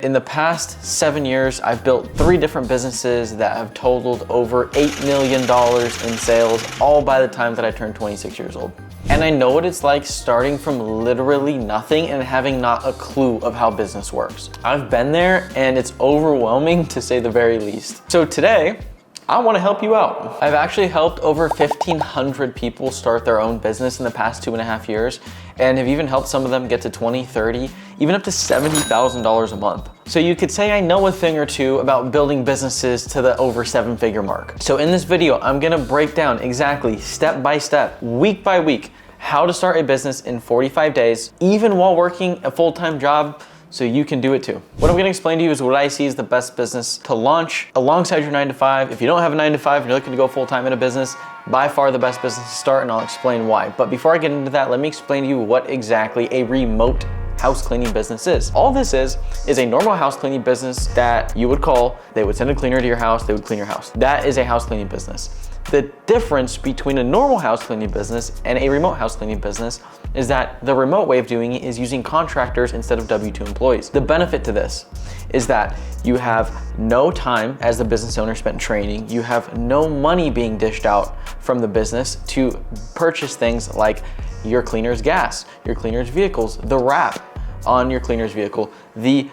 In the past 7 years, I've built 3 different businesses that have totaled over $8 million in sales, all by the time that I turned 26 years old. And I know what it's like starting from literally nothing and having not a clue of how business works. I've been there and it's overwhelming to say the very least. So today, I want to help you out. I've actually helped over 1,500 people start their own business in the past 2.5 years, and have even helped some of them get to 20, 30, even up to $70,000 a month. So you could say I know a thing or two about building businesses to the over 7-figure mark. So in this video, I'm gonna break down exactly step by step, week by week, how to start a business in 45 days, even while working a full-time job, so you can do it too. What I'm gonna explain to you is what I see as the best business to launch alongside your 9 to 5. If you don't have a 9 to 5 and you're looking to go full-time in a business, by far the best business to start, and I'll explain why. But before I get into that, let me explain to you what exactly a remote house cleaning business is. All this is a normal house cleaning business that you would call, they would send a cleaner to your house, they would clean your house. That is a house cleaning business. The difference between a normal house cleaning business and a remote house cleaning business is that the remote way of doing it is using contractors instead of W-2 employees. The benefit to this is that you have no time as the business owner spent training, you have no money being dished out from the business to purchase things like your cleaner's gas, your cleaner's vehicles, the wrap on your cleaner's vehicle, the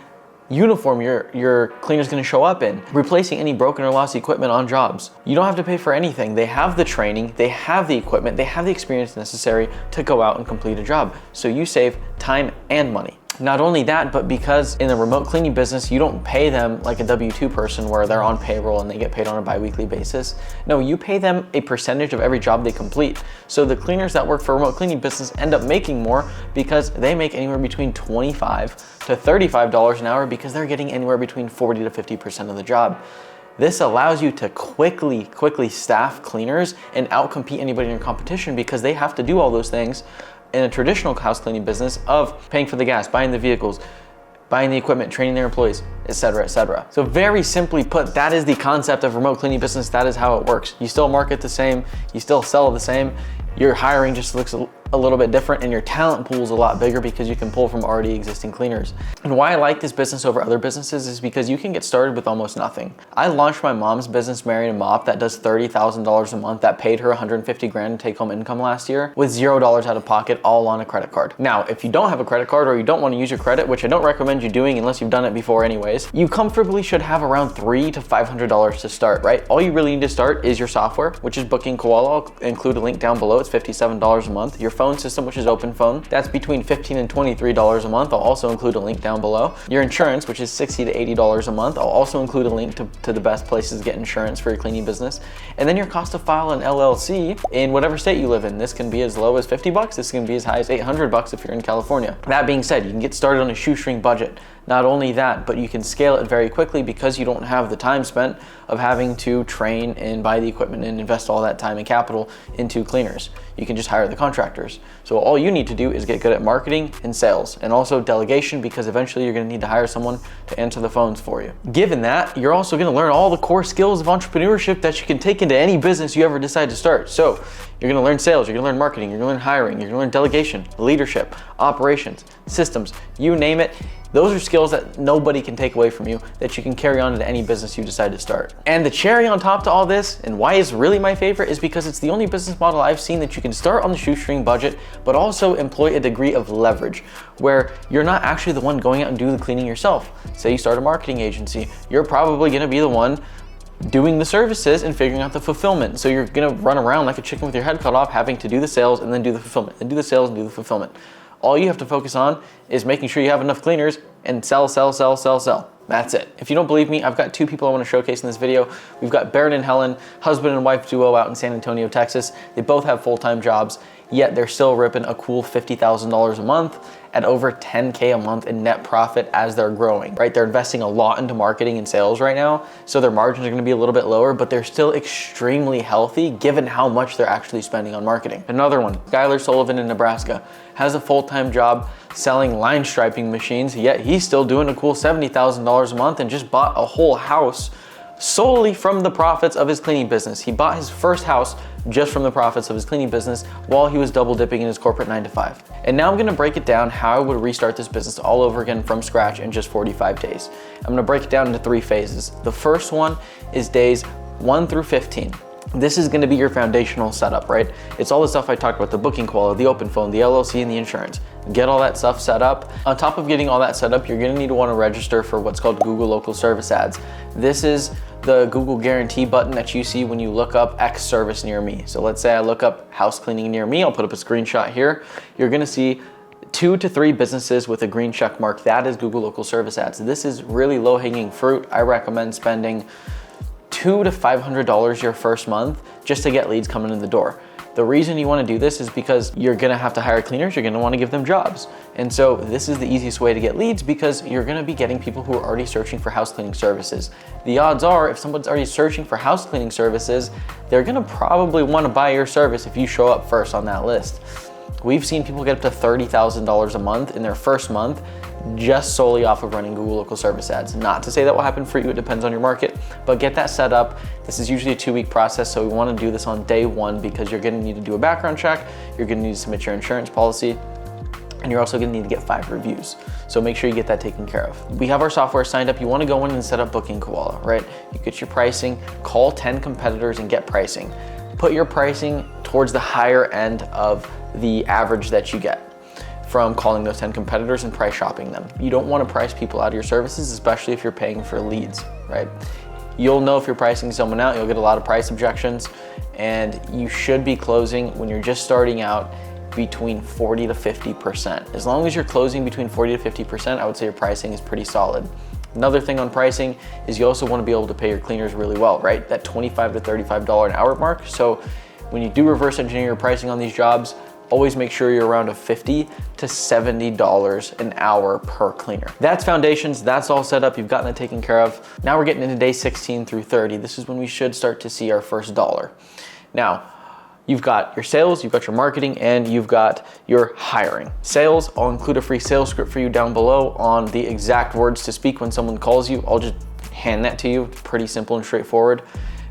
uniform your cleaner's gonna show up in, replacing any broken or lost equipment on jobs. You don't have to pay for anything. They have the training, they have the equipment, they have the experience necessary to go out and complete a job. So you save time and money. Not only that, but because in the remote cleaning business, you don't pay them like a W-2 person where they're on payroll and they get paid on a bi-weekly basis. No, you pay them a percentage of every job they complete. So the cleaners that work for a remote cleaning business end up making more because they make anywhere between $25 to $35 an hour because they're getting anywhere between 40 to 50% of the job. This allows you to quickly staff cleaners and outcompete anybody in your competition because they have to do all those things in a traditional house cleaning business of paying for the gas, buying the vehicles, buying the equipment, training their employees, etc., etc. So very simply put, that is the concept of remote cleaning business. That is how it works. You still market the same, you still sell the same, your hiring just looks a little bit different and your talent pool is a lot bigger because you can pull from already existing cleaners. And why I like this business over other businesses is because you can get started with almost nothing. I launched my mom's business, Mary and Mop, that does $30,000 a month, that paid her 150 grand in take-home income last year with $0 out of pocket, all on a credit card. Now, if you don't have a credit card or you don't want to use your credit, which I don't recommend you doing unless you've done it before anyways, you comfortably should have around $300 to $500 to start, right? All you really need to start is your software, which is Booking Koala. I'll include a link down below. It's $57 a month. Your phone system, which is Open Phone, that's between $15 and $23 a month. I'll also include a link down below. Your insurance, which is $60 to $80 a month. I'll also include a link to the best places to get insurance for your cleaning business. And then your cost to file an LLC in whatever state you live in. This can be as low as $50. This can be as high as $800 if you're in California. That being said, you can get started on a shoestring budget. Not only that, but you can scale it very quickly because you don't have the time spent of having to train and buy the equipment and invest all that time and capital into cleaners. You can just hire the contractors. So all you need to do is get good at marketing and sales, and also delegation, because eventually you're gonna need to hire someone to answer the phones for you. Given that, you're also gonna learn all the core skills of entrepreneurship that you can take into any business you ever decide to start. So you're gonna learn sales, you're gonna learn marketing, you're gonna learn hiring, you're gonna learn delegation, leadership, operations, systems, you name it. Those are skills that nobody can take away from you that you can carry on into any business you decide to start. And the cherry on top to all this, and why it's really my favorite, is because it's the only business model I've seen that you can start on the shoestring budget, but also employ a degree of leverage, where you're not actually the one going out and doing the cleaning yourself. Say you start a marketing agency, you're probably gonna be the one doing the services and figuring out the fulfillment. So you're gonna run around like a chicken with your head cut off, having to do the sales and then do the fulfillment, and do the sales and do the fulfillment. All you have to focus on is making sure you have enough cleaners and sell. That's it. If you don't believe me, I've got 2 people I want to showcase in this video. We've got Baron and Helen, husband and wife duo out in San Antonio, Texas. They both have full-time jobs, yet they're still ripping a cool $50,000 a month at over $10K a month in net profit as they're growing, right? They're investing a lot into marketing and sales right now, so their margins are gonna be a little bit lower, but they're still extremely healthy given how much they're actually spending on marketing. Another one, Skylar Sullivan in Nebraska, has a full-time job selling line striping machines, yet he's still doing a cool $70,000 a month and just bought a whole house solely from the profits of his cleaning business. He bought his first house just from the profits of his cleaning business while he was double dipping in his corporate 9-to-5. And now I'm gonna break it down how I would restart this business all over again from scratch in just 45 days. I'm gonna break it down into 3 phases. The first one is days 1 through 15. This is gonna be your foundational setup, right? It's all the stuff I talked about, the booking quality, the open phone, the LLC, and the insurance. Get all that stuff set up. On top of getting all that set up, you're gonna need to wanna register for what's called Google Local Service Ads. This is the Google guarantee button that you see when you look up X service near me. So let's say I look up house cleaning near me, I'll put up a screenshot here. You're gonna see 2 to 3 businesses with a green check mark. That is Google Local Service Ads. This is really low hanging fruit. I recommend spending $200 to $500 your first month just to get leads coming in the door. The reason you want to do this is because you're going to have to hire cleaners, you're going to want to give them jobs. And so this is the easiest way to get leads because you're going to be getting people who are already searching for house cleaning services. The odds are if someone's already searching for house cleaning services, they're going to probably want to buy your service if you show up first on that list. We've seen people get up to $30,000 a month in their first month just solely off of running Google Local Service Ads. Not to say that will happen for you, it depends on your market, but get that set up. This is usually a 2-week process, so we want to do this on day 1 because you're going to need to do a background check, you're going to need to submit your insurance policy, and you're also going to need to get 5 reviews. So make sure you get that taken care of. We have our software signed up. You want to go in and set up Booking Koala, right? You get your pricing, call 10 competitors and get pricing. Put your pricing towards the higher end of the average that you get from calling those 10 competitors and price shopping them. You don't want to price people out of your services, especially if you're paying for leads, right? You'll know if you're pricing someone out, you'll get a lot of price objections, and you should be closing when you're just starting out between 40 to 50%. As long as you're closing between 40 to 50%, I would say your pricing is pretty solid. Another thing on pricing is you also want to be able to pay your cleaners really well, right? That $25 to $35 an hour mark. So when you do reverse engineer your pricing on these jobs, always make sure you're around a $50 to $70 an hour per cleaner. That's foundations, that's all set up, you've gotten it taken care of. Now we're getting into day 16 through 30. This is when we should start to see our first dollar. Now, you've got your sales, you've got your marketing, and you've got your hiring. Sales, I'll include a free sales script for you down below on the exact words to speak when someone calls you. I'll just hand that to you, it's pretty simple and straightforward.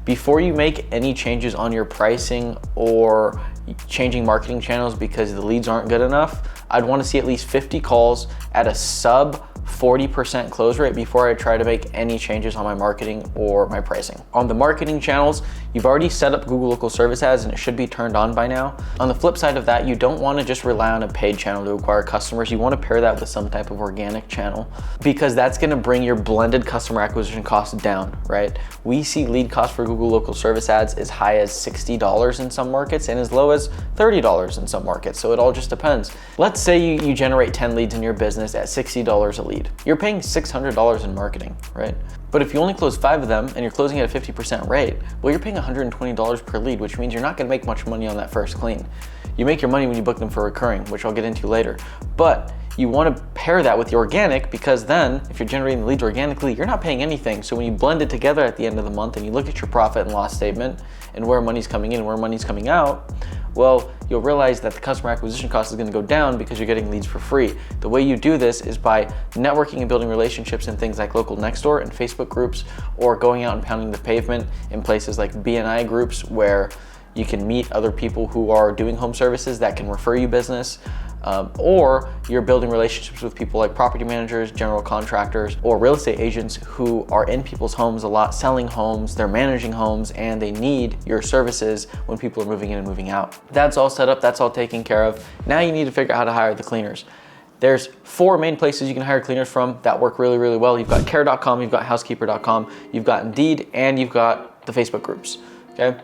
Before you make any changes on your pricing or changing marketing channels because the leads aren't good enough, I'd want to see at least 50 calls at a sub 40% close rate before I try to make any changes on my marketing or my pricing. On the marketing channels, you've already set up Google Local Service Ads and it should be turned on by now. On the flip side of that, you don't want to just rely on a paid channel to acquire customers. You want to pair that with some type of organic channel because that's going to bring your blended customer acquisition costs down, right? We see lead costs for Google Local Service Ads as high as $60 in some markets and as low as $30 in some markets. So it all just depends. Let's say you generate 10 leads in your business at $60 a lead. You're paying $600 in marketing, right? But if you only close 5 of them and you're closing at a 50% rate, well, you're paying $120 per lead, which means you're not gonna make much money on that first clean. You make your money when you book them for recurring, which I'll get into later. But you wanna pair that with the organic because then if you're generating the leads organically, you're not paying anything. So when you blend it together at the end of the month and you look at your profit and loss statement and where money's coming in and where money's coming out, well, you'll realize that the customer acquisition cost is gonna go down because you're getting leads for free. The way you do this is by networking and building relationships in things like local Nextdoor and Facebook groups, or going out and pounding the pavement in places like BNI groups where you can meet other people who are doing home services that can refer you business. Or you're building relationships with people like property managers, general contractors, or real estate agents who are in people's homes a lot, selling homes, they're managing homes, and they need your services when people are moving in and moving out. That's all set up, that's all taken care of. Now you need to figure out how to hire the cleaners. There's 4 main places you can hire cleaners from that work really, really well. You've got care.com, you've got housekeeper.com, you've got Indeed, and you've got the Facebook groups, okay?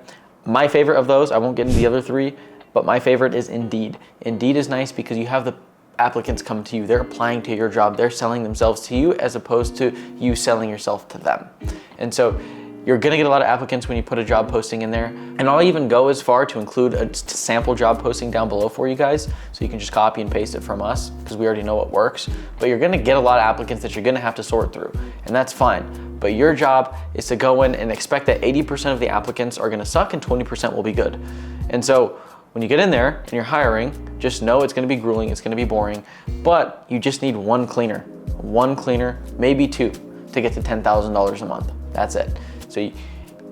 My favorite of those, I won't get into the other 3, but my favorite is Indeed. Indeed is nice because you have the applicants come to you. They're applying to your job. They're selling themselves to you as opposed to you selling yourself to them. And so you're gonna get a lot of applicants when you put a job posting in there. And I'll even go as far to include a sample job posting down below for you guys so you can just copy and paste it from us because we already know what works. But you're gonna get a lot of applicants that you're gonna have to sort through, and that's fine. But your job is to go in and expect that 80% of the applicants are gonna suck and 20% will be good. And so when you get in there and you're hiring, just know it's gonna be grueling, it's gonna be boring, but you just need one cleaner, maybe 2 to get to $10,000 a month. That's it. So you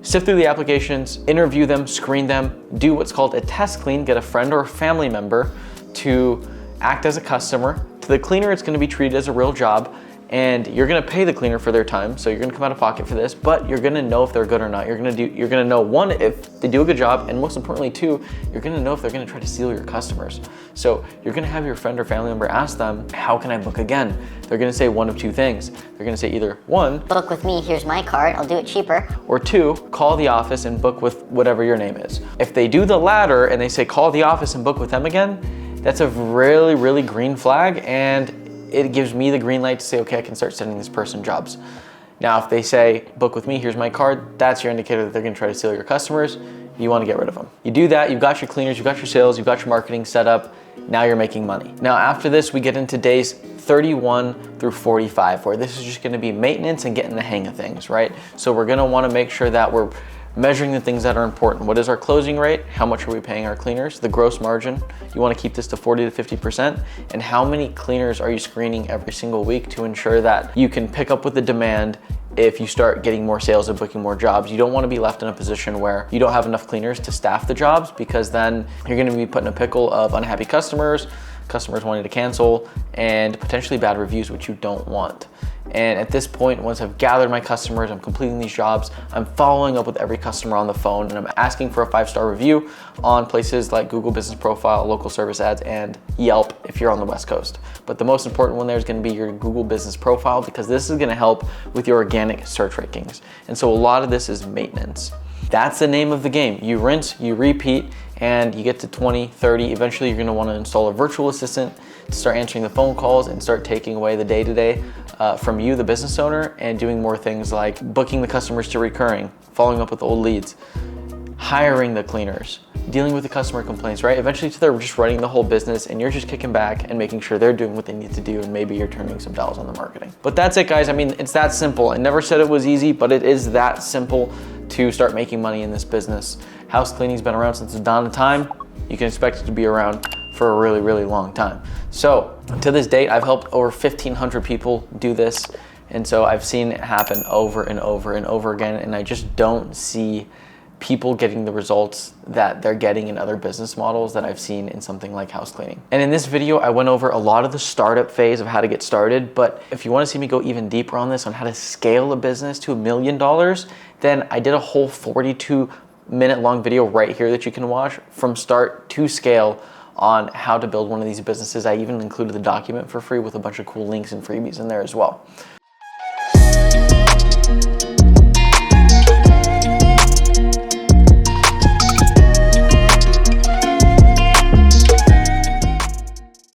sift through the applications, interview them, screen them, do what's called a test clean, get a friend or a family member to act as a customer. To the cleaner, it's gonna be treated as a real job, and you're gonna pay the cleaner for their time, so you're gonna come out of pocket for this, but you're gonna know if they're good or not. You're gonna know, one, if they do a good job, and most importantly, two, you're gonna know if they're gonna try to steal your customers. So you're gonna have your friend or family member ask them, how can I book again? They're gonna say one of two things. They're gonna say either one, book with me, here's my card, I'll do it cheaper. Or two, call the office and book with whatever your name is. If they do the latter and they say call the office and book with them again, that's a really, really green flag, and it gives me the green light to say, okay, I can start sending this person jobs. Now, if they say, book with me, here's my card, that's your indicator that they're gonna try to steal your customers. You wanna get rid of them. You do that, you've got your cleaners, you've got your sales, you've got your marketing set up, now you're making money. Now, after this, we get into days 31 through 45, where this is just gonna be maintenance and getting the hang of things, right? So we're gonna wanna make sure that we're measuring the things that are important. What is our closing rate? How much are we paying our cleaners? The gross margin, you wanna keep this to 40 to 50%. And how many cleaners are you screening every single week to ensure that you can pick up with the demand if you start getting more sales and booking more jobs. You don't wanna be left in a position where you don't have enough cleaners to staff the jobs, because then you're gonna be put in a pickle of unhappy customers wanting to cancel, and potentially bad reviews, which you don't want. And at this point, once I've gathered my customers, I'm completing these jobs, I'm following up with every customer on the phone, and I'm asking for a 5-star review on places like Google Business Profile, Local Service Ads, and Yelp if you're on the West Coast. But the most important one there is gonna be your Google Business Profile, because this is gonna help with your organic search rankings. And so a lot of this is maintenance. That's the name of the game. You rinse, you repeat, and you get to 20, 30. Eventually, you're gonna wanna install a virtual assistant to start answering the phone calls and start taking away the day-to-day from you, the business owner, and doing more things like booking the customers to recurring, following up with old leads, hiring the cleaners, dealing with the customer complaints, right? Eventually, they're just running the whole business, and you're just kicking back and making sure they're doing what they need to do, and maybe you're turning some dollars on the marketing. But that's it, guys. I mean, it's that simple. I never said it was easy, but it is that simple to start making money in this business. House cleaning's been around since the dawn of time. You can expect it to be around for a really, really long time. So to this date, I've helped over 1,500 people do this. And so I've seen it happen over and over and over again. And I just don't see people getting the results that they're getting in other business models that I've seen in something like house cleaning. And in this video, I went over a lot of the startup phase of how to get started. But if you want to see me go even deeper on this, on how to scale a business to $1 million, then I did a whole 42-minute long video right here that you can watch from start to scale on how to build one of these businesses. I even included the document for free with a bunch of cool links and freebies in there as well.